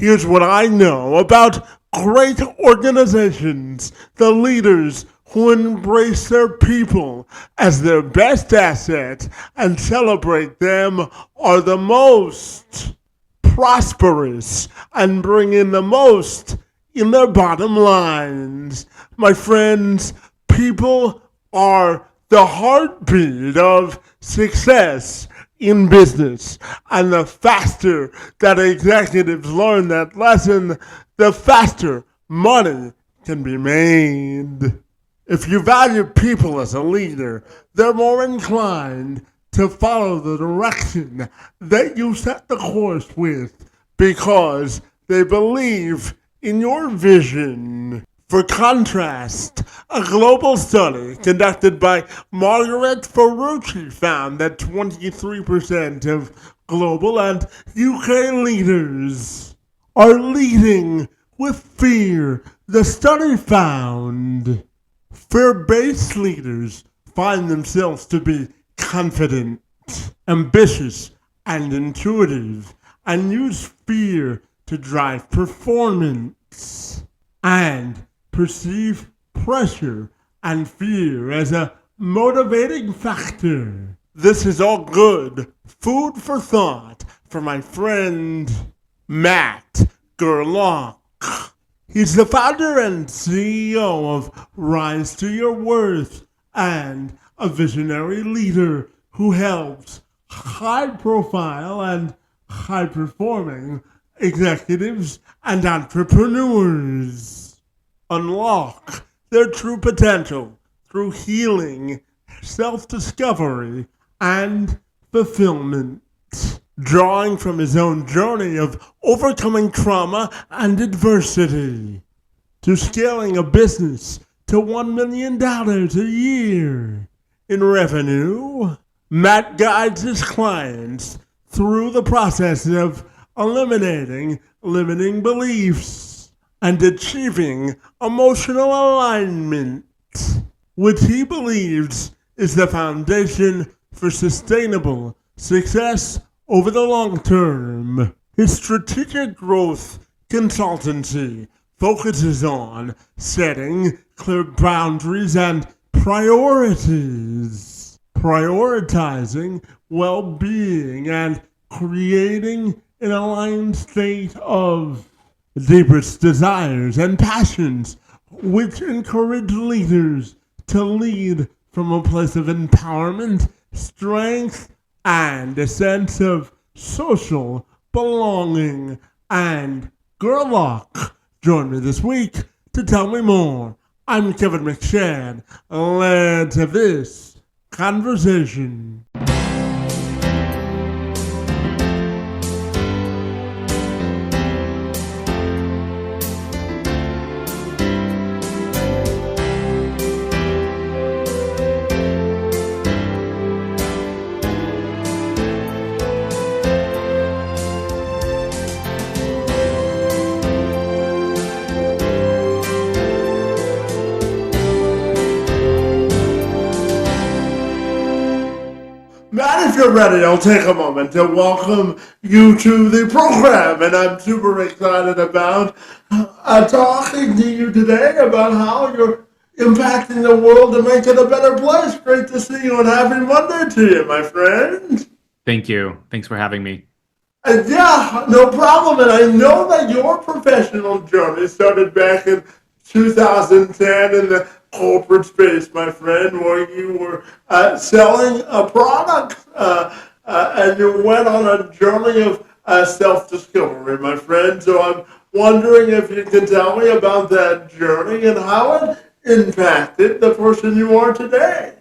Here's what I know about great organizations, the leaders who embrace their people as their best asset and celebrate them are the most prosperous and bring in the most in their bottom lines. My friends, people are the heartbeat of success in business. And the faster that executives learn that lesson, the faster money can be made. If you value people as a leader, they're more inclined to follow the direction that you set the course with because they believe in your vision. For contrast, a global study conducted by Margot Faraci found that 23% of global and UK leaders are leading with fear. The study found fear-based leaders find themselves to be confident, ambitious, and intuitive, and use fear to drive performance, and perceive pressure and fear as a motivating factor. This is all good food for thought for my friend Matt Gerlach. He's the founder and CEO of Rise to Your Worth and a visionary leader who helps high-profile and high-performing executives and entrepreneurs unlock their true potential through healing, self-discovery, and fulfillment. Drawing from his own journey of overcoming trauma and adversity to scaling a business to $1 million a year in revenue, Matt guides his clients through the process of eliminating limiting beliefs and achieving emotional alignment, which he believes is the foundation for sustainable success over the long term. His strategic growth consultancy focuses on setting clear boundaries and priorities, prioritizing well-being, and creating an aligned state of deepest desires and passions, which encourage leaders to lead from a place of empowerment, strength, and a sense of social belonging. And Gerlach joined me this week to tell me more. I'm Kevin McShane. Let's have this conversation. Matt, if you're ready, I'll take a moment to welcome you to the program, and I'm super excited about talking to you today about how you're impacting the world to make it a better place. Great to see you, and happy Monday to you, my friend. Thank you. Thanks for having me. Yeah, no problem, and I know that your professional journey started back in 2010 in the corporate space, my friend, where you were selling a product and you went on a journey of self-discovery, my friend. So I'm wondering if you can tell me about that journey and how it impacted the person you are today.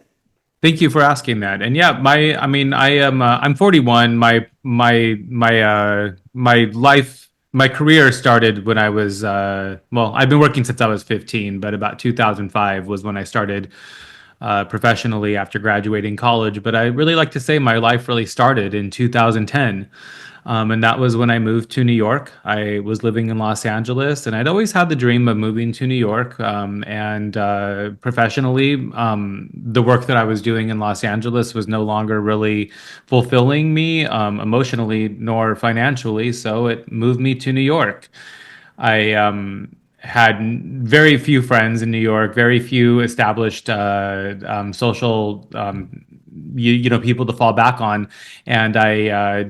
Thank you for asking that. And yeah, I'm 41. My career started when I was, I've been working since I was 15, but about 2005 was when I started professionally after graduating college. But I really like to say my life really started in 2010. And that was when I moved to New York. I was living in Los Angeles, and I'd always had the dream of moving to New York. And professionally, the work that I was doing in Los Angeles was no longer really fulfilling me emotionally nor financially. So it moved me to New York. I had very few friends in New York, very few established social people to fall back on, and I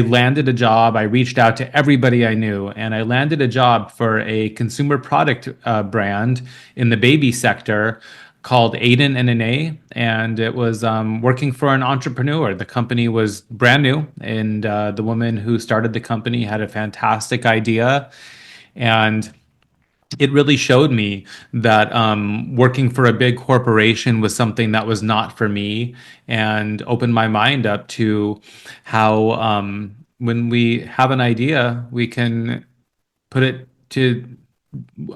landed a job. I reached out to everybody I knew, and I landed a job for a consumer product brand in the baby sector called Aiden NNA, and it was working for an entrepreneur. The company was brand new, and the woman who started the company had a fantastic idea, and it really showed me that working for a big corporation was something that was not for me, and opened my mind up to how when we have an idea, we can put it to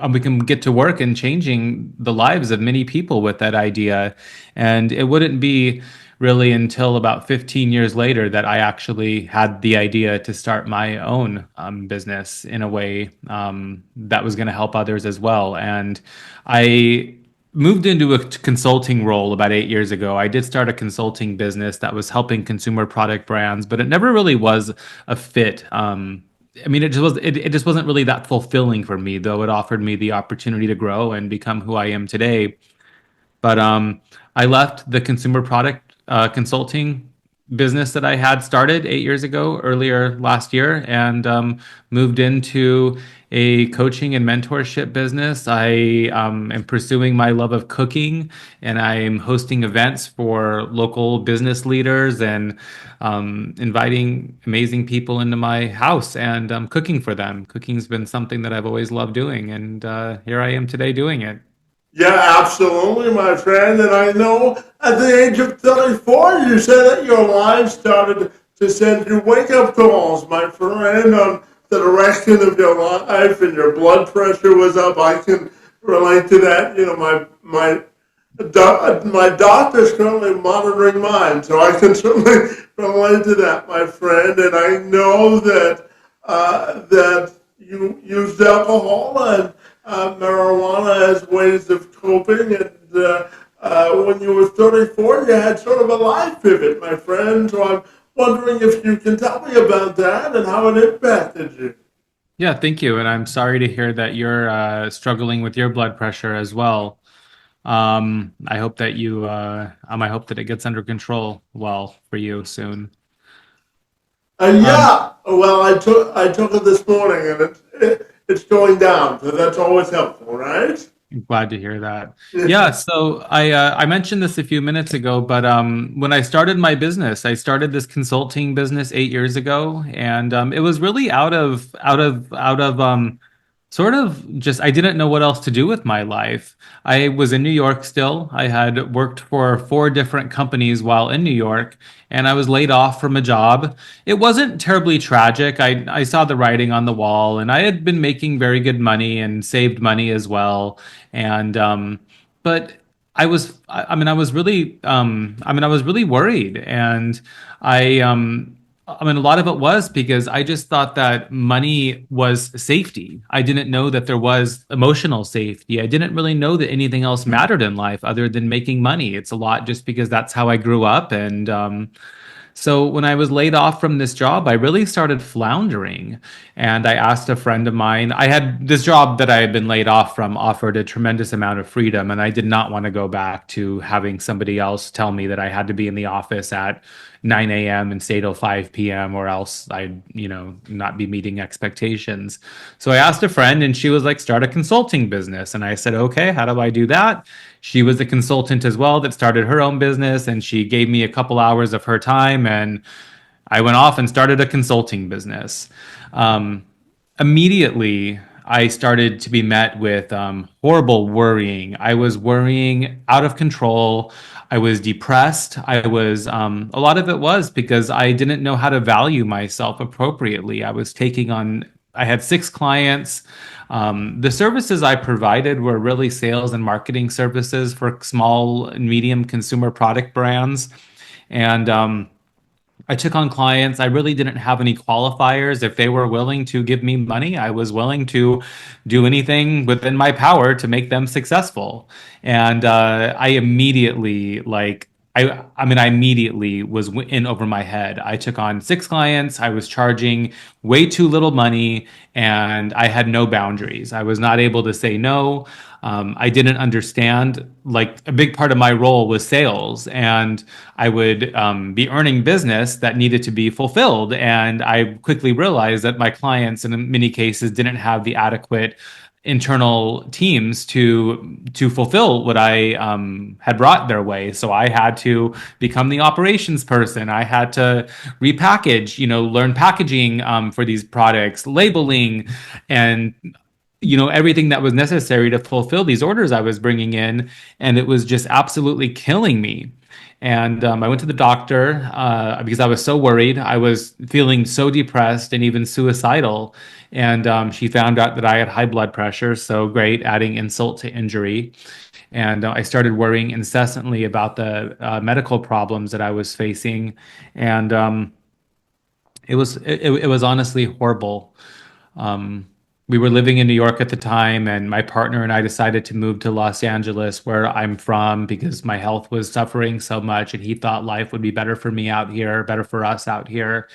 we can get to work and changing the lives of many people with that idea. And it wouldn't be really until about 15 years later that I actually had the idea to start my own business in a way that was going to help others as well. And I moved into a consulting role about 8 years ago. I did start a consulting business that was helping consumer product brands, but it never really was a fit. I mean, it just wasn't really that fulfilling for me, though it offered me the opportunity to grow and become who I am today. But I left the consumer product consulting business that I had started 8 years ago, earlier last year, and moved into a coaching and mentorship business. I am pursuing my love of cooking, and I'm hosting events for local business leaders and inviting amazing people into my house and cooking for them. Cooking's been something that I've always loved doing, and here I am today doing it. Yeah, absolutely, my friend. And I know at the age of 34, you said that your life started to send you wake up calls, my friend, on the direction of your life, and your blood pressure was up. I can relate to that. You know, my doctor's currently monitoring mine, so I can certainly relate to that, my friend. And I know that you used alcohol and marijuana as ways of coping. And when you were 34, you had sort of a life pivot, my friend. So I'm wondering if you can tell me about that and how it impacted you. Yeah, thank you. And I'm sorry to hear that you're struggling with your blood pressure as well. I hope that I hope that it gets under control well for you soon. Um, Yeah, well, I took it this morning, and it's going down, so that's always helpful, right? I'm glad to hear that. Yeah, so I mentioned this a few minutes ago, but when I started my business, I started this consulting business 8 years ago, and it was really out of sort of just I didn't know what else to do with my life. I was in New York still. I had worked for four different companies while in New York, and I was laid off from a job. It wasn't terribly tragic. I saw the writing on the wall, and I had been making very good money and saved money as well. And but I was really worried, and I a lot of it was because I just thought that money was safety. I didn't know that there was emotional safety. I didn't really know that anything else mattered in life other than making money. It's a lot just because that's how I grew up. And so when I was laid off from this job, I really started floundering. And I asked a friend of mine, I had this job that I had been laid off from offered a tremendous amount of freedom. And I did not want to go back to having somebody else tell me that I had to be in the office at 9 a.m. and stay till 5 p.m. or else I'd, not be meeting expectations. So I asked a friend and she was like, start a consulting business. And I said, okay, how do I do that? She was a consultant as well that started her own business, and she gave me a couple hours of her time, and I went off and started a consulting business. Um, Immediately, I started to be met with horrible worrying. I was worrying out of control. I was depressed. A lot of it was because I didn't know how to value myself appropriately. I was taking on I had six clients. The services I provided were really sales and marketing services for small and medium consumer product brands. And I took on clients. I really didn't have any qualifiers. If they were willing to give me money, I was willing to do anything within my power to make them successful. And I immediately, I immediately was in over my head. I took on six clients. I was charging way too little money, and I had no boundaries. I was not able to say no. I didn't understand. Like a big part of my role was sales, and I would be earning business that needed to be fulfilled. And I quickly realized that my clients, in many cases, didn't have the adequate internal teams to fulfill what I had brought their way. So I had to become the operations person. I had to repackage, learn packaging for these products, labeling, and everything that was necessary to fulfill these orders I was bringing in, and it was just absolutely killing me. And I went to the doctor because I was so worried. I was feeling so depressed and even suicidal. And she found out that I had high blood pressure. So great, adding insult to injury. And I started worrying incessantly about the medical problems that I was facing. And it was honestly horrible. Um, we were living in New York at the time, and my partner and I decided to move to Los Angeles, where I'm from, because my health was suffering so much, and he thought life would be better for me out here, better for us out here.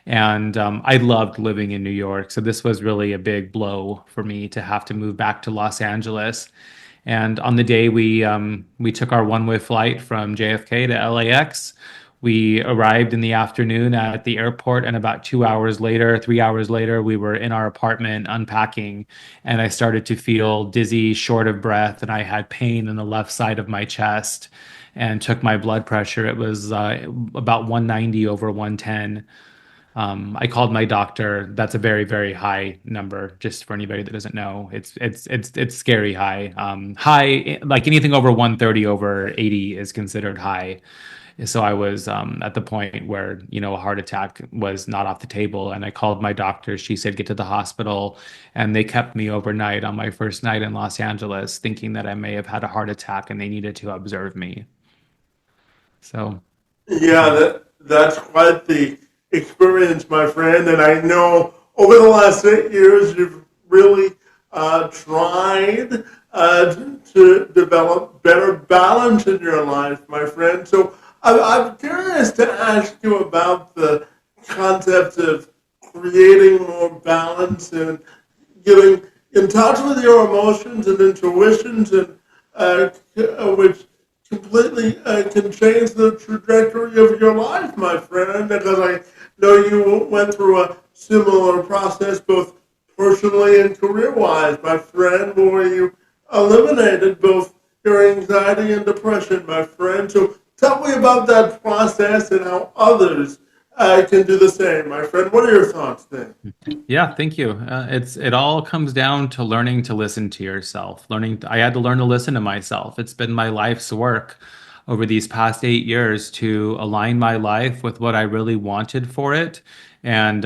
And I loved living in New York, so this was really a big blow for me to have to move back to Los Angeles. And on the day we took our one-way flight from JFK to LAX, we arrived in the afternoon at the airport, and about 2 hours later, 3 hours later, we were in our apartment unpacking, and I started to feel dizzy, short of breath, and I had pain in the left side of my chest, and took my blood pressure. It was about 190 over 110. I called my doctor. That's a very, very high number. Just for anybody that doesn't know, it's scary high. High, like anything over 130 over 80 is considered high. So I was at the point where, a heart attack was not off the table. And I called my doctor. She said, get to the hospital. And they kept me overnight on my first night in Los Angeles, thinking that I may have had a heart attack and they needed to observe me. So, Yeah, that's quite the experience, my friend. And I know over the last 8 years, you've really tried to develop better balance in your life, my friend. So I'm curious to ask you about the concept of creating more balance and getting in touch with your emotions and intuitions, and which completely can change the trajectory of your life, my friend, because I know you went through a similar process both personally and career-wise, my friend, where you eliminated both your anxiety and depression, my friend. So tell me about that process and how others can do the same, my friend. What are your thoughts there? yeah, thank you. It all comes down to learning to listen to yourself. I had to learn to listen to myself. It's been my life's work over these past 8 years to align my life with what I really wanted for it. And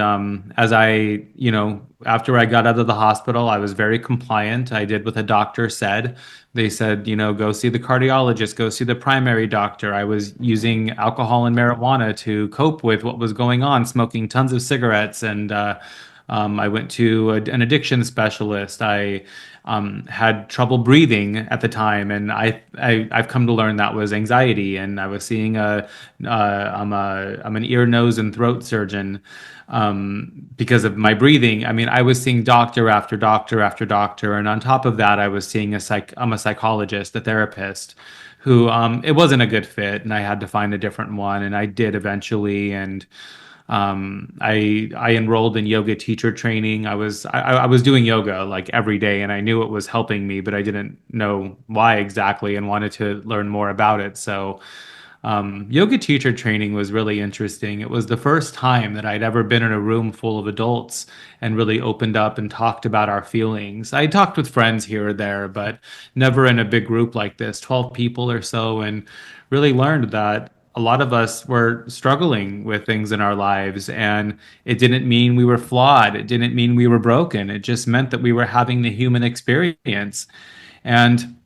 as after I got out of the hospital, I was very compliant. I did what the doctor said. They said, go see the cardiologist, go see the primary doctor. I was using alcohol and marijuana to cope with what was going on, smoking tons of cigarettes, and I went to an addiction specialist. I had trouble breathing at the time, and I've come to learn that was anxiety. And I was seeing I'm an ear, nose, and throat surgeon because of my breathing. I mean, I was seeing doctor after doctor after doctor, and on top of that, I was seeing I'm a psychologist, a therapist, who it wasn't a good fit, and I had to find a different one, and I did eventually. And I enrolled in yoga teacher training. I was doing yoga like every day, and I knew it was helping me, but I didn't know why exactly and wanted to learn more about it. So yoga teacher training was really interesting. It was the first time that I'd ever been in a room full of adults and really opened up and talked about our feelings. I talked with friends here or there, but never in a big group like this, 12 people or so, and really learned that. a lot of us were struggling with things in our lives, and it didn't mean we were flawed. It didn't mean we were broken. It just meant that we were having the human experience. And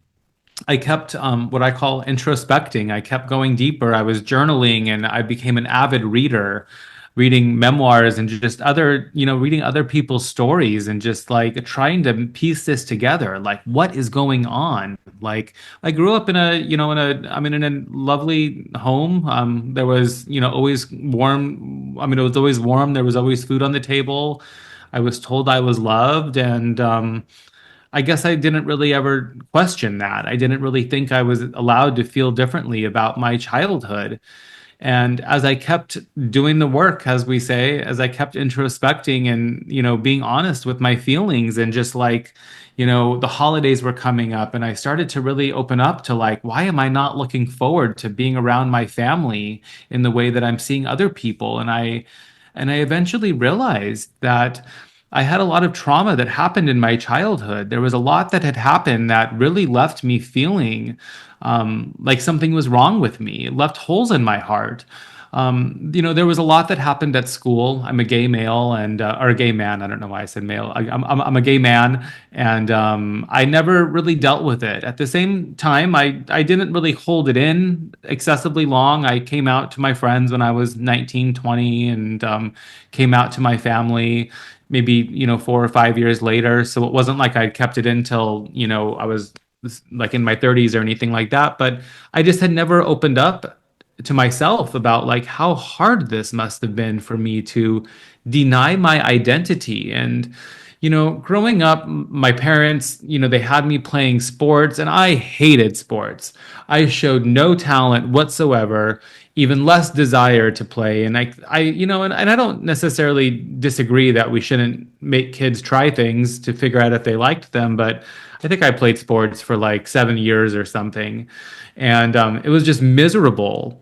I kept what I call introspecting. I kept going deeper. I was journaling and I became an avid reader, reading memoirs and just other, reading other people's stories and just like trying to piece this together. Like, what is going on? Like, I grew up in a, I mean, in a lovely home. There was, always warm. I mean, it was always warm. There was always food on the table. I was told I was loved, and I guess I didn't really ever question that. I didn't really think I was allowed to feel differently about my childhood. And as I kept doing the work, as we say, as I kept introspecting and, being honest with my feelings and just like, the holidays were coming up and I started to really open up to like, why am I not looking forward to being around my family in the way that I'm seeing other people? And I eventually realized that I had a lot of trauma that happened in my childhood. There was a lot that had happened that really left me feeling like something was wrong with me. It left holes in my heart. There was a lot that happened at school. I'm a gay male and or a gay man. I don't know why I said male. I'm a gay man, and I never really dealt with it. At the same time, I didn't really hold it in excessively long. I came out to my friends when I was 19, 20, and came out to my family maybe 4 or 5 years later. So it wasn't like I kept it in till I was like in my 30s or anything like that. But I just had never opened up to myself about like how hard this must have been for me to deny my identity. And growing up, my parents, they had me playing sports and I hated sports. I showed no talent whatsoever, even less desire to play. And and I don't necessarily disagree that we shouldn't make kids try things to figure out if they liked them, but I think I played sports for like 7 years or something. And it was just miserable.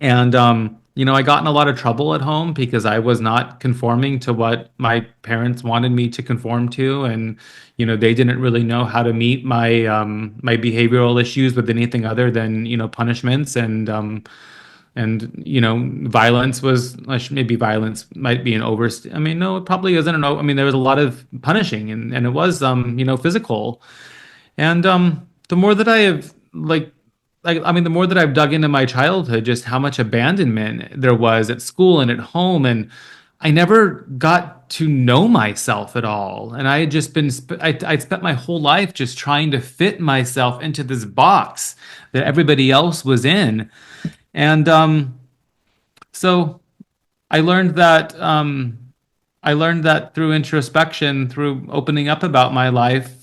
And, I got in a lot of trouble at home because I was not conforming to what my parents wanted me to conform to. And, they didn't really know how to meet my behavioral issues with anything other than, punishments and violence was maybe violence might be an I mean, no, it probably isn't. I mean, there was a lot of punishing and it was, physical. And the more that I have the more that I've dug into my childhood, just how much abandonment there was at school and at home, and I never got to know myself at all. And I had just I'd spent my whole life just trying to fit myself into this box that everybody else was in. And so I learned that through introspection, through opening up about my life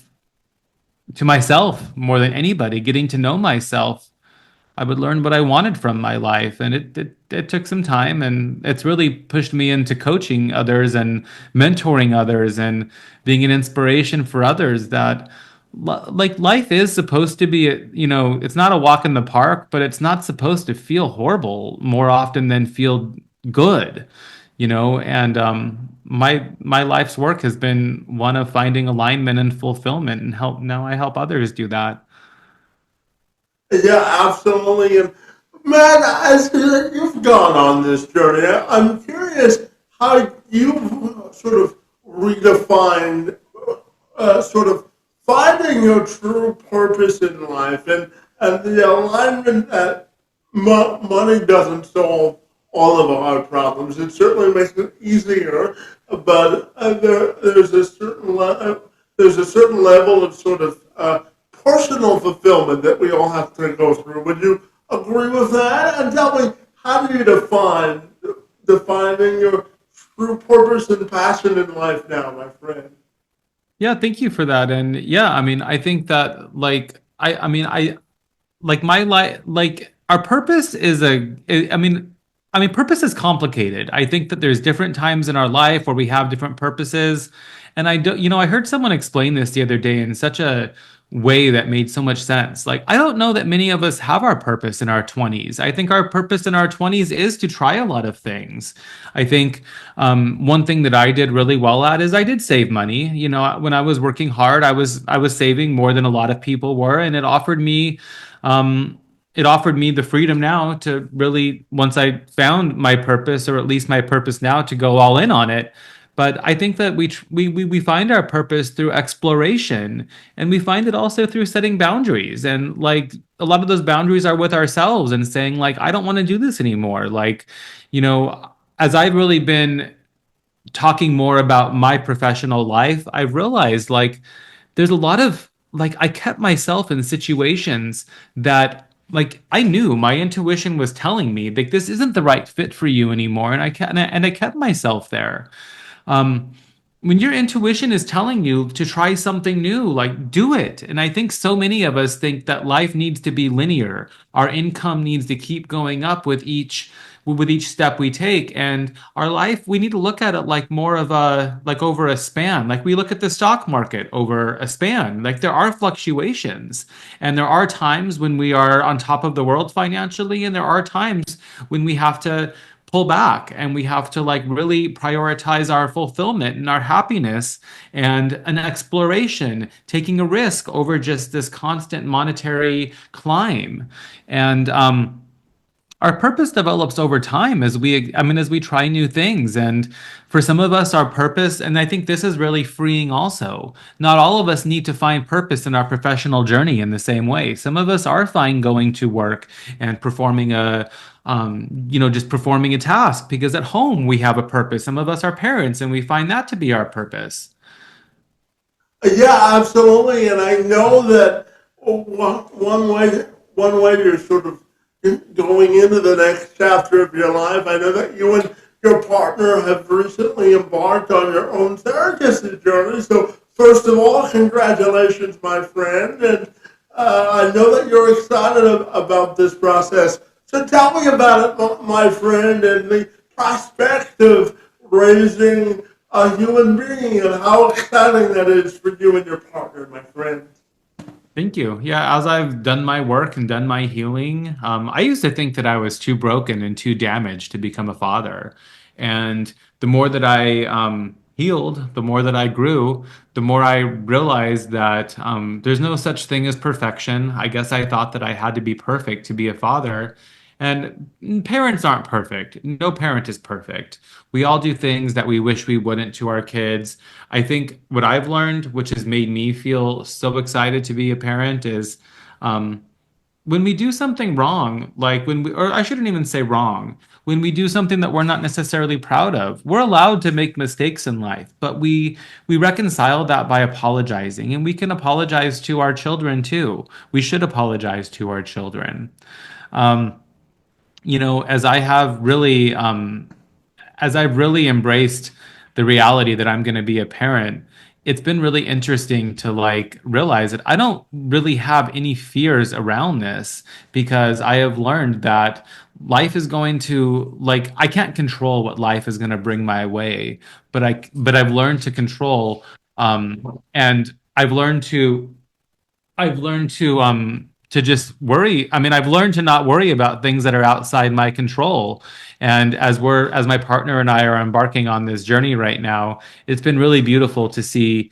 to myself more than anybody, getting to know myself, I would learn what I wanted from my life. And it took some time, and it's really pushed me into coaching others and mentoring others and being an inspiration for others that like life is supposed to be it's not a walk in the park, but it's not supposed to feel horrible more often than feel good. And my life's work has been one of finding alignment and fulfillment, and I help others do that. Yeah, absolutely. And Matt, as you've gone on this journey, I'm curious how you've sort of redefined sort of finding your true purpose in life and the alignment that money doesn't solve all of our problems. It certainly makes it easier, but there's a certain level of sort of personal fulfillment that we all have to go through. Would you agree with that? And tell me, how do you defining your true purpose and passion in life now, my friend? Yeah, thank you for that. And yeah, I mean, I think that I like my life, like our purpose is purpose is complicated. I think that there's different times in our life where we have different purposes. And I heard someone explain this the other day in such a way that made so much sense. Like, I don't know that many of us have our purpose in our 20s. I think our purpose in our 20s is to try a lot of things. I think one thing that I did really well at is I did save money. When I was working hard, I was saving more than a lot of people were, and it offered me it offered me the freedom now to really, once I found my purpose, or at least my purpose now, to go all in on it. But I think that we find our purpose through exploration, and we find it also through setting boundaries. And like a lot of those boundaries are with ourselves and saying like, I don't want to do this anymore. Like, you know, as I've really been talking more about my professional life, I've realized like there's a lot of like I kept myself in situations that like I knew my intuition was telling me like this isn't the right fit for you anymore, and I kept myself there. Um, when your intuition is telling you to try something new, like do it. And I think so many of us think that life needs to be linear. Our income needs to keep going up with each step we take. And our life, we need to look at it like more of a like over a span. Like we look at the stock market over a span. Like there are fluctuations, and there are times when we are on top of the world financially, and there are times when we have to pull back and we have to like really prioritize our fulfillment and our happiness and an exploration, taking a risk over just this constant monetary climb. And our purpose develops over time as as we try new things. And for some of us, our purpose, and I think this is really freeing also, not all of us need to find purpose in our professional journey in the same way. Some of us are fine going to work and performing just performing a task because at home we have a purpose. Some of us are parents and we find that to be our purpose. Yeah, absolutely. And I know that one way you're sort of going into the next chapter of your life. I know that you and your partner have recently embarked on your own surrogacy journey. So first of all, congratulations, my friend. And I know that you're excited about this process. So tell me about it, my friend, and the prospect of raising a human being and how exciting that is for you and your partner, my friend. Thank you. Yeah, as I've done my work and done my healing, I used to think that I was too broken and too damaged to become a father. And the more that I healed, the more that I grew, the more I realized that there's no such thing as perfection. I guess I thought that I had to be perfect to be a father. And parents aren't perfect. No parent is perfect. We all do things that we wish we wouldn't to our kids. I think what I've learned, which has made me feel so excited to be a parent, is um, when we do something wrong, like or I shouldn't even say wrong, when we do something that we're not necessarily proud of, we're allowed to make mistakes in life, but we reconcile that by apologizing, and we can apologize to our children too. We should apologize to our children. Um, as as I've really embraced the reality that I'm going to be a parent, it's been really interesting to like realize that I don't really have any fears around this because I have learned that life is going to like I can't control what life is going to bring my way, but I've learned to control and I've learned to just worry. I mean, I've learned to not worry about things that are outside my control. And as my partner and I are embarking on this journey right now, it's been really beautiful to see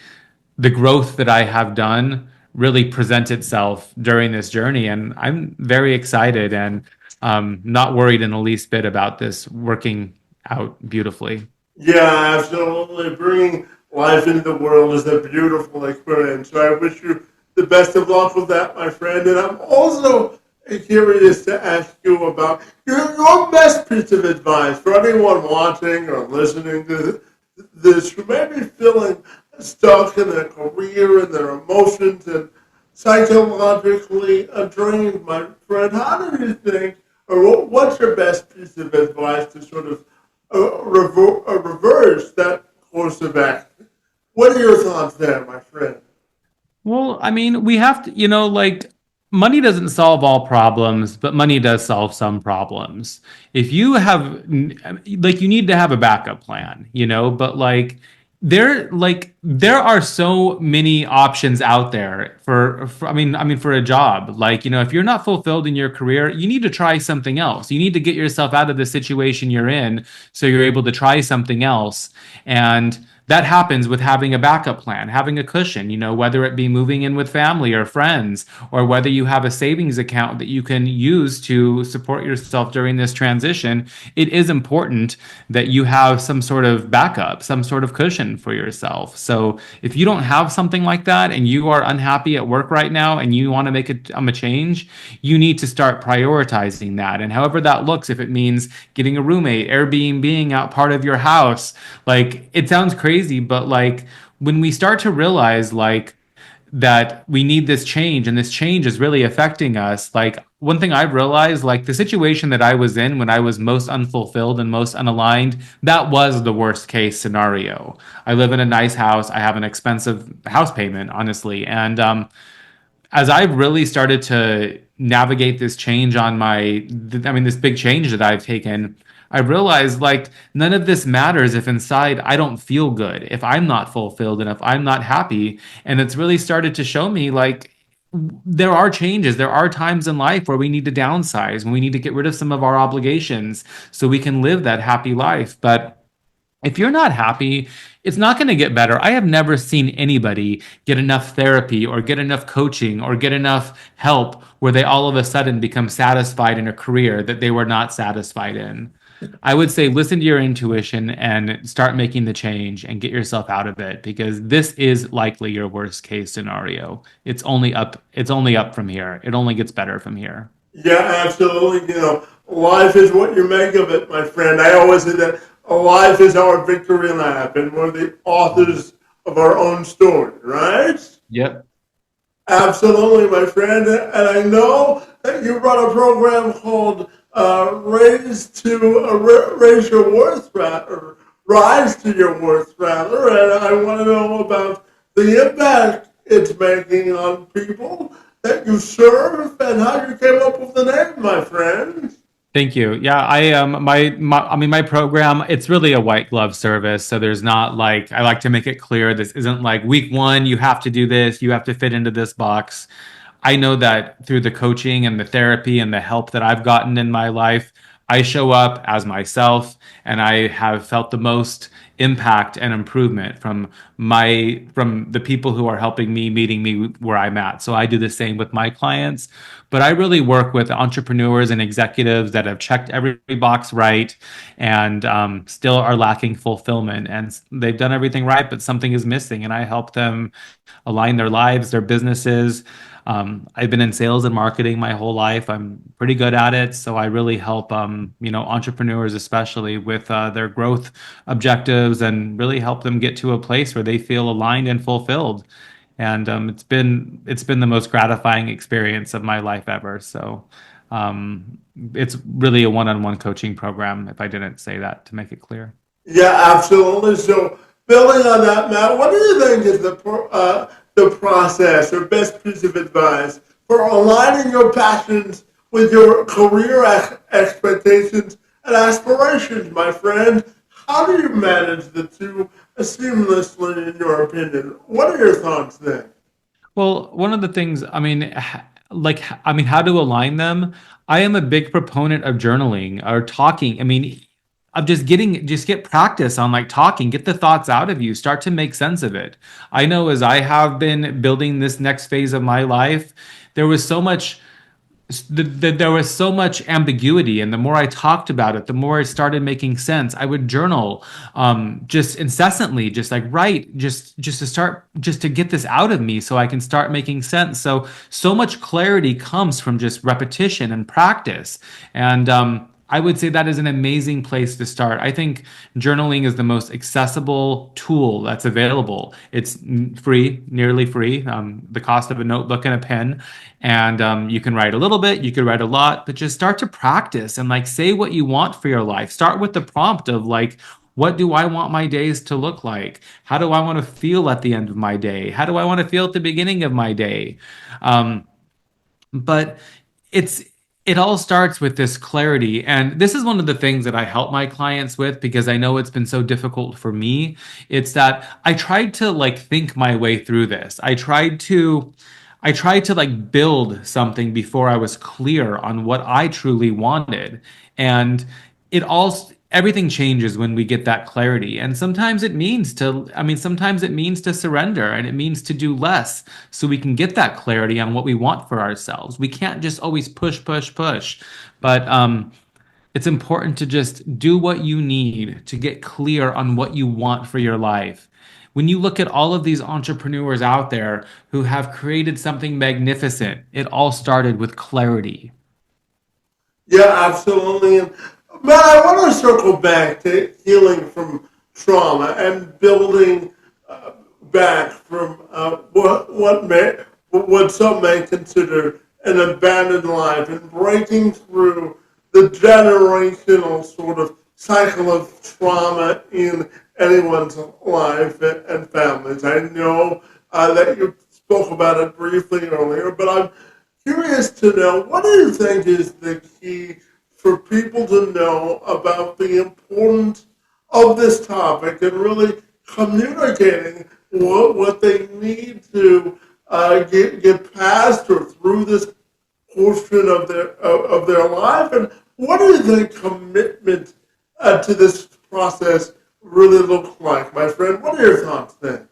the growth that I have done really present itself during this journey. And I'm very excited and not worried in the least bit about this working out beautifully. Yeah, absolutely. Bringing life into the world is a beautiful experience. So I wish you the best of luck with that, my friend. And I'm also curious to ask you about your best piece of advice for anyone watching or listening to this who may be feeling stuck in their career and their emotions and psychologically drained, my friend. How do you think, or what's your best piece of advice to sort of reverse that course of action? What are your thoughts there, my friend? Well, I mean, we have to, like money doesn't solve all problems, but money does solve some problems. If you have, like, you need to have a backup plan, but there are so many options out there for a job. Like, if you're not fulfilled in your career, you need to try something else. You need to get yourself out of the situation you're in so you're able to try something else. And that happens with having a backup plan, having a cushion, whether it be moving in with family or friends, or whether you have a savings account that you can use to support yourself during this transition. It is important that you have some sort of backup, some sort of cushion for yourself. So if you don't have something like that and you are unhappy at work right now and you want to make a change, you need to start prioritizing that. And however that looks, if it means getting a roommate, Airbnb out part of your house, like it sounds crazy, but like when we start to realize like that we need this change and this change is really affecting us. Like one thing I've realized, like the situation that I was in when I was most unfulfilled and most unaligned, that was the worst case scenario. I live in a nice house. I have an expensive house payment, honestly. And as I've really started to navigate this change this big change that I've taken, I realized like none of this matters if inside I don't feel good, if I'm not fulfilled, and if I'm not happy. And it's really started to show me like there are changes, there are times in life where we need to downsize, and we need to get rid of some of our obligations so we can live that happy life. But if you're not happy, it's not going to get better. I have never seen anybody get enough therapy or get enough coaching or get enough help where they all of a sudden become satisfied in a career that they were not satisfied in. I would say listen to your intuition and start making the change and get yourself out of it, because this is likely your worst case scenario. It's only up from here. It only gets better from here. Yeah, absolutely. Life is what you make of it, my friend. I always say that life is our victory lap, and we're the authors of our own story, right? Yep. Absolutely, my friend. And I know that you run a program called Raise Your Worth, or Rise to Your Worth, rather. And I want to know about the impact it's making on people that you serve and how you came up with the name, my friend. Thank you. Yeah, my program, it's really a white glove service. So there's not like, I like to make it clear this isn't like week one, you have to do this, you have to fit into this box. I know that through the coaching and the therapy and the help that I've gotten in my life, I show up as myself, and I have felt the most impact and improvement from the people who are helping me, meeting me where I'm at. So I do the same with my clients, but I really work with entrepreneurs and executives that have checked every box right, and still are lacking fulfillment, and they've done everything right, but something is missing, and I help them align their lives, their businesses. I've been in sales and marketing my whole life. I'm pretty good at it. So I really help, entrepreneurs, especially with their growth objectives, and really help them get to a place where they feel aligned and fulfilled. And it's been the most gratifying experience of my life ever. So it's really a one-on-one coaching program, if I didn't say that, to make it clear. Yeah, absolutely. So, building on that, Matt, what do you think is the process or best piece of advice for aligning your passions with your career expectations and aspirations, my friend? How do you manage the two seamlessly, in your opinion? What are your thoughts there? Well, one of the things, how to align them. I am a big proponent of journaling or talking. Of just get practice on like talking, get the thoughts out of you, start to make sense of it. I know as I have been building this next phase of my life, there was so much there was so much ambiguity, and the more I talked about it, the more it started making sense. I would journal just incessantly, just like write, just to get this out of me so I can start making sense. So much clarity comes from just repetition and practice. And I would say that is an amazing place to start. I think journaling is the most accessible tool that's available. It's free, nearly free, the cost of a notebook and a pen. And you can write a little bit, you could write a lot, but just start to practice and like say what you want for your life. Start with the prompt of like, what do I want my days to look like? How do I want to feel at the end of my day? How do I want to feel at the beginning of my day? Um, but it's it all starts with this clarity, and this is one of the things that I help my clients with, because I know it's been so difficult for me. It's that I tried to like think my way through this. I tried to like build something before I was clear on what I truly wanted. And it all everything changes when we get that clarity. And sometimes it means to, I mean, sometimes it means to surrender and it means to do less so we can get that clarity on what we want for ourselves. We can't just always push, push, push. But it's important to just do what you need to get clear on what you want for your life. When you look at all of these entrepreneurs out there who have created something magnificent, it all started with clarity. Yeah, absolutely. And Matt, I want to circle back to healing from trauma and building back from what some may consider an abandoned life and breaking through the generational sort of cycle of trauma in anyone's life and families. I know that you spoke about it briefly earlier, but I'm curious to know, what do you think is the key for people to know about the importance of this topic and really communicating what they need to get past or through this portion of their life? And what do you think commitment to this process really looks like, my friend? What are your thoughts there?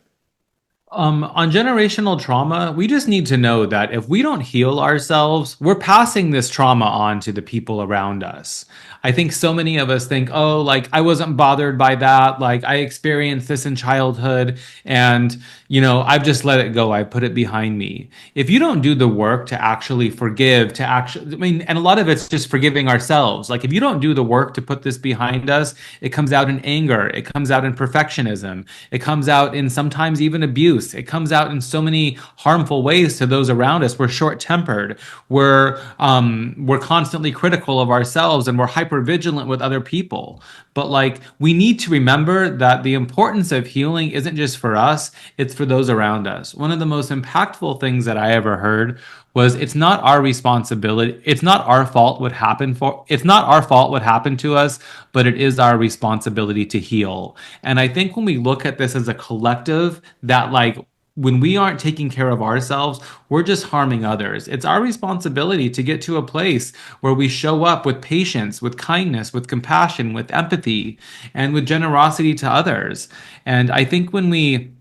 On generational trauma, we just need to know that if we don't heal ourselves, we're passing this trauma on to the people around us. I think so many of us think, oh, like I wasn't bothered by that. Like I experienced this in childhood and, I've just let it go. I put it behind me. If you don't do the work to actually forgive, to actually, I mean, and a lot of it's just forgiving ourselves. Like if you don't do the work to put this behind us, it comes out in anger. It comes out in perfectionism. It comes out in sometimes even abuse. It comes out in so many harmful ways to those around us. We're short-tempered. We're constantly critical of ourselves, and we're hyper vigilant with other people. But like we need to remember that the importance of healing isn't just for us; it's for those around us. One of the most impactful things that I ever heard was it's not our responsibility. It's not our fault what happened to us, but it is our responsibility to heal. And I think when we look at this as a collective, that like when we aren't taking care of ourselves, we're just harming others. It's our responsibility to get to a place where we show up with patience, with kindness, with compassion, with empathy, and with generosity to others. And I think when we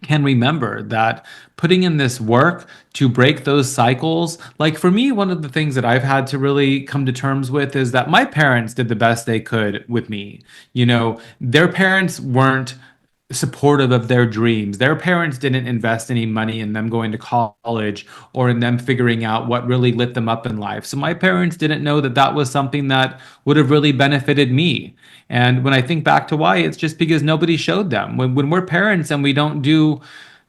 can remember that putting in this work to break those cycles, like for me, one of the things that I've had to really come to terms with is that my parents did the best they could with me. Their parents weren't supportive of their dreams. Their parents didn't invest any money in them going to college or in them figuring out what really lit them up in life. So my parents didn't know that that was something that would have really benefited me. And when I think back to why, it's just because nobody showed them. When we're parents and we don't do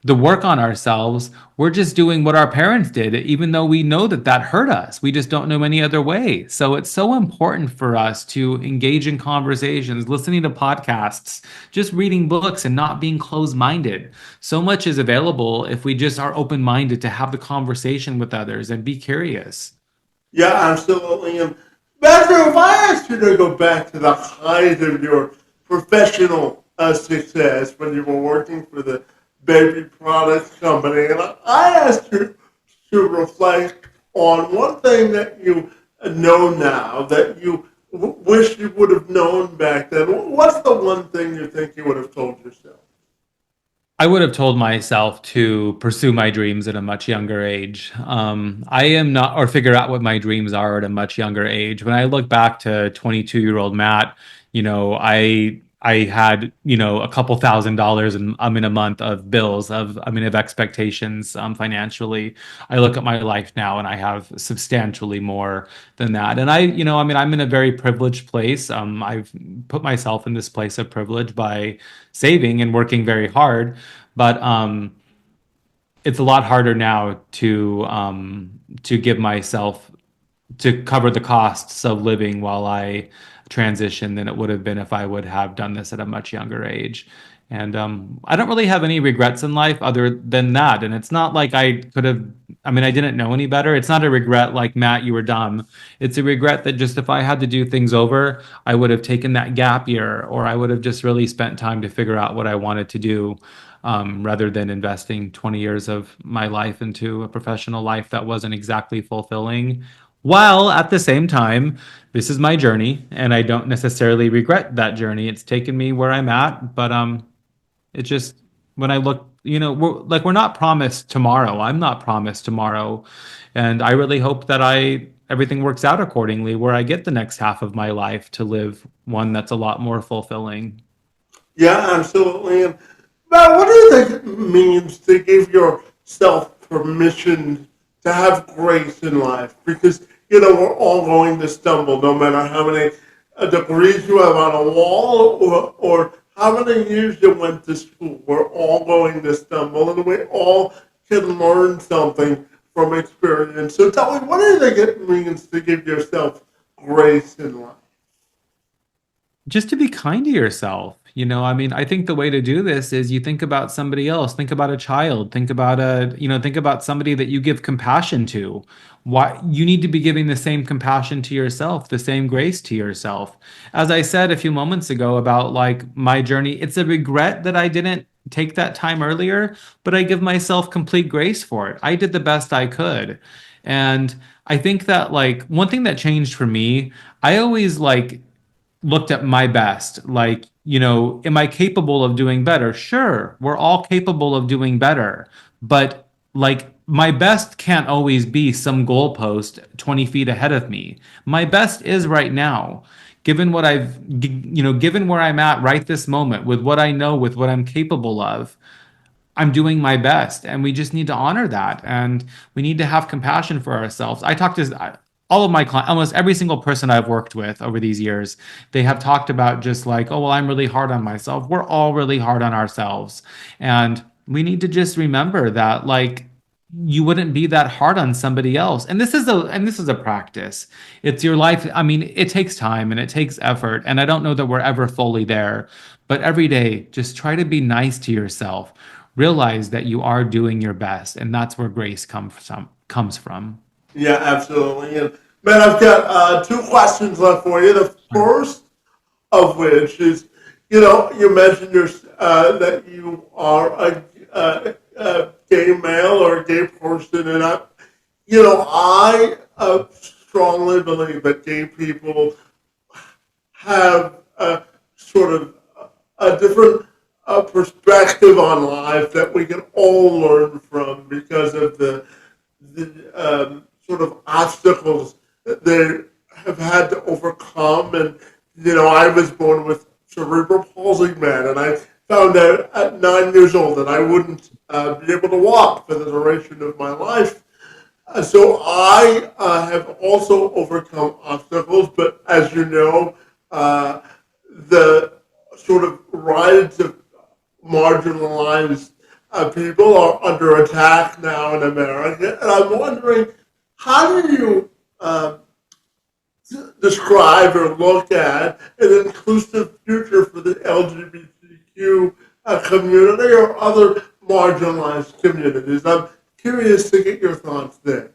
the work on ourselves, we're just doing what our parents did, even though we know that that hurt us. We just don't know any other way. So it's so important for us to engage in conversations, listening to podcasts, just reading books and not being closed minded. So much is available if we just are open minded to have the conversation with others and be curious. Yeah, absolutely. And Matthew, if I asked you to go back to the height of your professional success when you were working for the baby products company, and I asked you to reflect on one thing that you know now that you wish you would have known back then, what's the one thing you think you would have told yourself? I would have told myself to pursue my dreams at a much younger age. I am not, or figure out what my dreams are at a much younger age. When I look back to 22-year-old Matt, I had a couple $1,000s in a month of bills of expectations financially. I look at my life now and I have substantially more than that. And I'm in a very privileged place. I've put myself in this place of privilege by saving and working very hard. But it's a lot harder now to give myself to cover the costs of living while I transition than it would have been if I would have done this at a much younger age. And I don't really have any regrets in life other than that. And it's not like I could have, I mean, I didn't know any better. It's not a regret like, Matt, you were dumb. It's a regret that just if I had to do things over, I would have taken that gap year or I would have just really spent time to figure out what I wanted to do rather than investing 20 years of my life into a professional life that wasn't exactly fulfilling While at the same time, this is my journey, and I don't necessarily regret that journey. It's taken me where I'm at, but it just when I look, we're not promised tomorrow. I'm not promised tomorrow, and I really hope that I everything works out accordingly, where I get the next half of my life to live one that's a lot more fulfilling. Yeah, absolutely. And Matt, what do you think it means to give yourself permission to have grace in life? Because, we're all going to stumble no matter how many degrees you have on a wall or how many years you went to school. We're all going to stumble and we all can learn something from experience. So tell me, what do you think it means to give yourself grace in life? Just to be kind to yourself. I mean, I think the way to do this is you think about somebody else, think about a child, think about somebody that you give compassion to. Why you need to be giving the same compassion to yourself, the same grace to yourself. As I said a few moments ago about like my journey, it's a regret that I didn't take that time earlier, but I give myself complete grace for it. I did the best I could. And I think that like one thing that changed for me, I always like looked at my best. Like, am I capable of doing better? Sure, we're all capable of doing better. But like, my best can't always be some goalpost 20 feet ahead of me. My best is right now. Given what given where I'm at right this moment, with what I know, with what I'm capable of, I'm doing my best, and we just need to honor that, and we need to have compassion for ourselves. I talk to all of my clients, almost every single person I've worked with over these years. They have talked about just like, oh well, I'm really hard on myself. We're all really hard on ourselves, and we need to just remember that like you wouldn't be that hard on somebody else. And this is a practice. It's your life. I mean, it takes time and it takes effort, and I don't know that we're ever fully there, but every day just try to be nice to yourself. Realize that you are doing your best, and that's where grace comes from. Yeah, absolutely. And man, I've got two questions left for you. The Sure. first of which is, you mentioned that you are a gay male or a gay person, and I strongly believe that gay people have sort of a different perspective on life that we can all learn from because of the sort of obstacles that they have had to overcome. And, I was born with cerebral palsy, man, and I found out at 9 years old that I wouldn't be able to walk for the duration of my life. So I have also overcome obstacles, but as you know, the sort of rights of marginalized people are under attack now in America. And I'm wondering, how do you describe or look at an inclusive future for the LGBTQ community or other marginalized communities? I'm curious to get your thoughts there.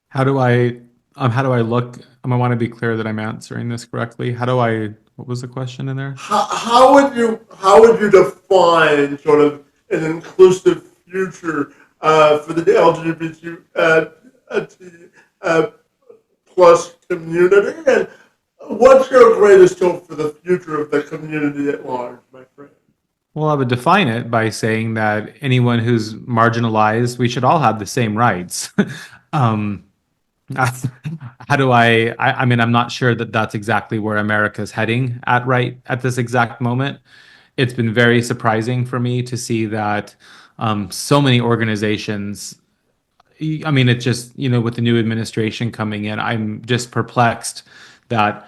How do I look? I want to be clear that I'm answering this correctly. What was the question in there? How would you define sort of an inclusive future for the LGBT plus community, and what's your greatest hope for the future of the community at large, my friend? Well, I would define it by saying that anyone who's marginalized, we should all have the same rights. um, I mean, I'm not sure that that's exactly where America's heading at right at this exact moment. It's been very surprising for me to see that so many organizations, I mean, it's just, with the new administration coming in, I'm just perplexed that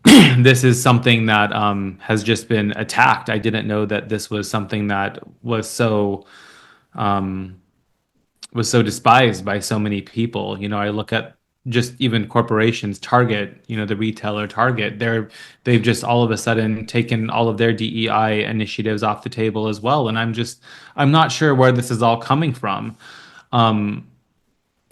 this is something that has just been attacked. I didn't know that this was something that um, was so despised by so many people. I look at just even corporations, Target, the retailer Target, they've just all of a sudden taken all of their DEI initiatives off the table as well. And I'm not sure where this is all coming from. Um,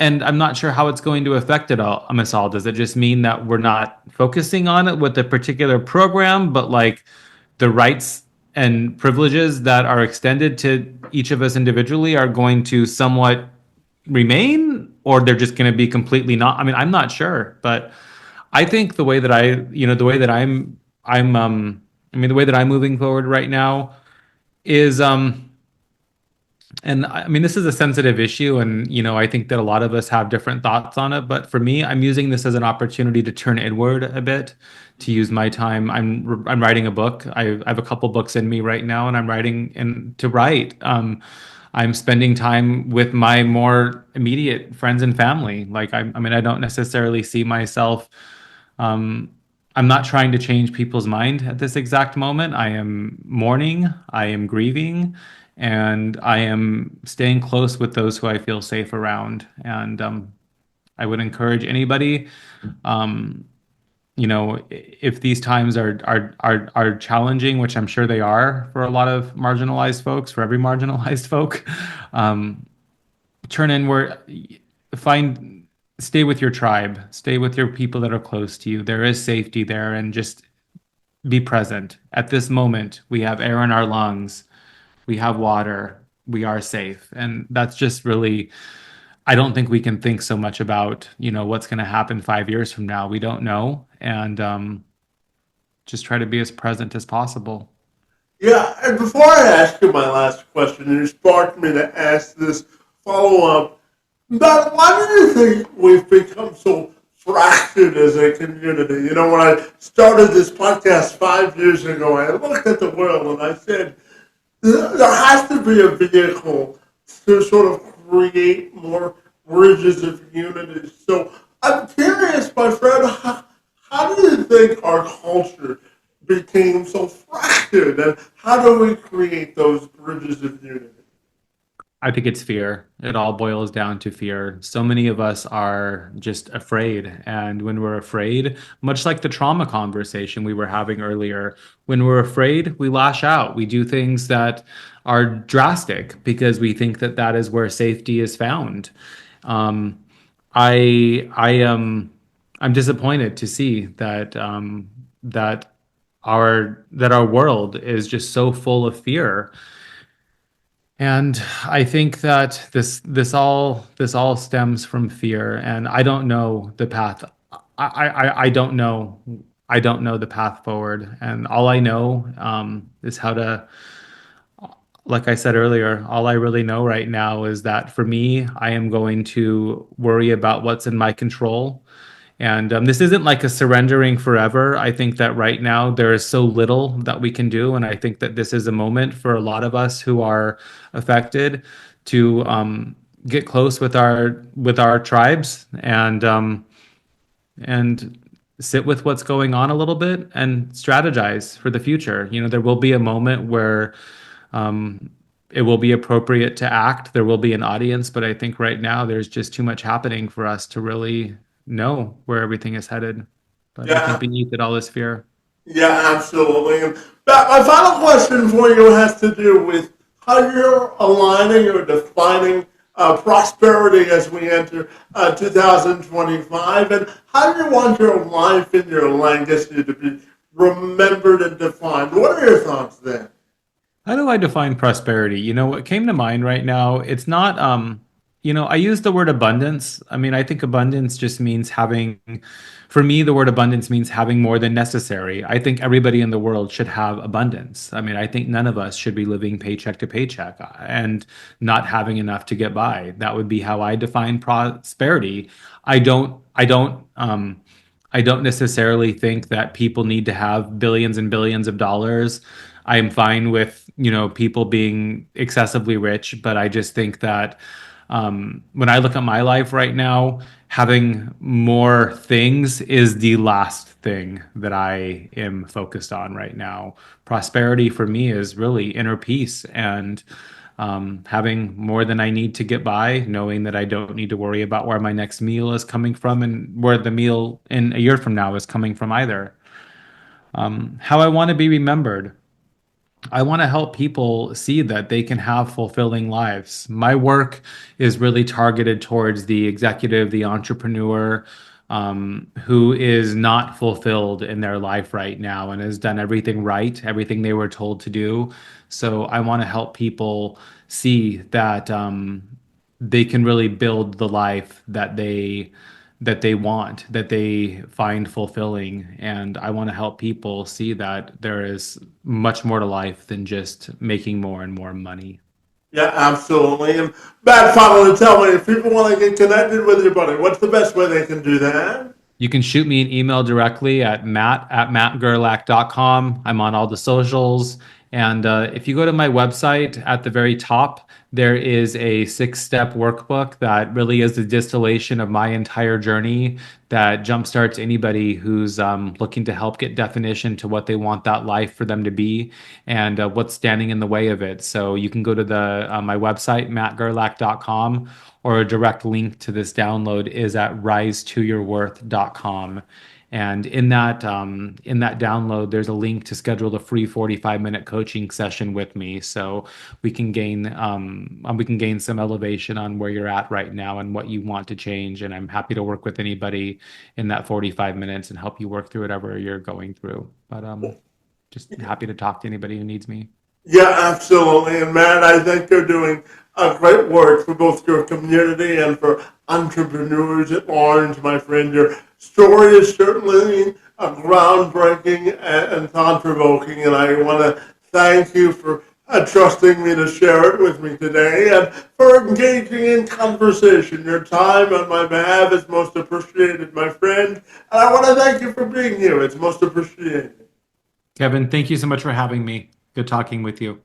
and I'm not sure how it's going to affect it all, Miss All. Does it just mean that we're not focusing on it with a particular program, but like the rights and privileges that are extended to each of us individually are going to somewhat remain? or they're just going to be completely not. I mean, I'm not sure, but I think the way that the way that I mean, the way that I'm moving forward right now is, and I mean, this is a sensitive issue, and I think that a lot of us have different thoughts on it. But for me, I'm using this as an opportunity to turn inward a bit, to use my time. I'm writing a book. I have a couple books in me right now, and I'm writing and to write. I'm spending time with my more immediate friends and family. Like I mean, I don't necessarily see myself. Um, I'm not trying to change people's mind at this exact moment. I am mourning, I am grieving, and I am staying close with those who I feel safe around. And I would encourage anybody, um, if these times are challenging, which I'm sure they are for a lot of marginalized folks, for every marginalized folk, um, turn inward, find, stay with your tribe, stay with your people that are close to you. There is safety there, and just be present. At this moment, we have air in our lungs, we have water, we are safe. And that's just really, I don't think we can think so much about, what's going to happen 5 years from now. We don't know. And just try to be as present as possible. Yeah, and before I ask you my last question, you sparked me to ask this follow up. But why do you think we've become so fractured as a community? When I started this podcast 5 years ago, I looked at the world and I said, there has to be a vehicle to sort of create more bridges of unity. So I'm curious, my friend, how do you think our culture became so fractured, and how do we create those bridges of unity? I think it's fear. It all boils down to fear. So many of us are just afraid. And when we're afraid, much like the trauma conversation we were having earlier, when we're afraid, we lash out. We do things that are drastic because we think that that is where safety is found. Um, I am I'm disappointed to see that our world is just so full of fear, and I think that this all stems from fear, and I don't know the path. I don't know. I don't know the path forward, and all I know is how to. Like I said earlier, all I really know right now is that for me, I am going to worry about what's in my control. And this isn't like a surrendering forever. I think that right now there is so little that we can do. And I think that this is a moment for a lot of us who are affected to get close with our tribes, and sit with what's going on a little bit and strategize for the future. There will be a moment where um, it will be appropriate to act. There will be an audience, but I think right now there's just too much happening for us to really know where everything is headed. But I think Yeah, beneath it all is fear. yeah, absolutely. And my final question for you has to do with how you're aligning or defining prosperity as we enter 2025, and how do you want your life and your legacy to be remembered and defined? What are your thoughts there? How do I define prosperity? What came to mind right now, it's not, I use the word abundance. I mean, I think abundance just means having, for me, the word abundance means having more than necessary. I think everybody in the world should have abundance. I mean, I think none of us should be living paycheck to paycheck and not having enough to get by. That would be how I define prosperity. I don't necessarily think that people need to have billions and billions of dollars. I am fine with, people being excessively rich, but I just think that when I look at my life right now, having more things is the last thing that I am focused on right now. Prosperity for me is really inner peace, and having more than I need to get by, knowing that I don't need to worry about where my next meal is coming from and where the meal in a year from now is coming from either. How I want to be remembered. I want to help people see that they can have fulfilling lives. My work is really targeted towards the executive, the entrepreneur, who is not fulfilled in their life right now and has done everything right, everything they were told to do. So I want to help people see that. they can really build the life that they want, that they find fulfilling. And I want to help people see that there is much more to life than just making more and more money. Yeah, absolutely. And Matt, finally, tell me if people want to get connected with you, buddy, what's the best way they can do that? You can shoot me an email directly at matt@mattgerlach.com. I'm on all the socials. And if you go to my website at the very top, there is a 6 step workbook that really is the distillation of my entire journey that jumpstarts anybody who's looking to help get definition to what they want that life for them to be and what's standing in the way of it. So you can go to the my website, mattgerlach.com, or a direct link to this download is at risetoyourworth.com. And in that download, there's a link to schedule a free 45-minute coaching session with me, so we can gain some elevation on where you're at right now and what you want to change. And I'm happy to work with anybody in that 45 minutes and help you work through whatever you're going through. But just happy to talk to anybody who needs me. Yeah, absolutely. And Matt, I think you're doing great work for both your community and for entrepreneurs at large, my friend. Your story is certainly groundbreaking and thought provoking, and I want to thank you for trusting me to share it with me today and for engaging in conversation. Your time on my behalf is most appreciated, my friend, and I want to thank you for being here. It's most appreciated. Kevin, thank you so much for having me. Good talking with you.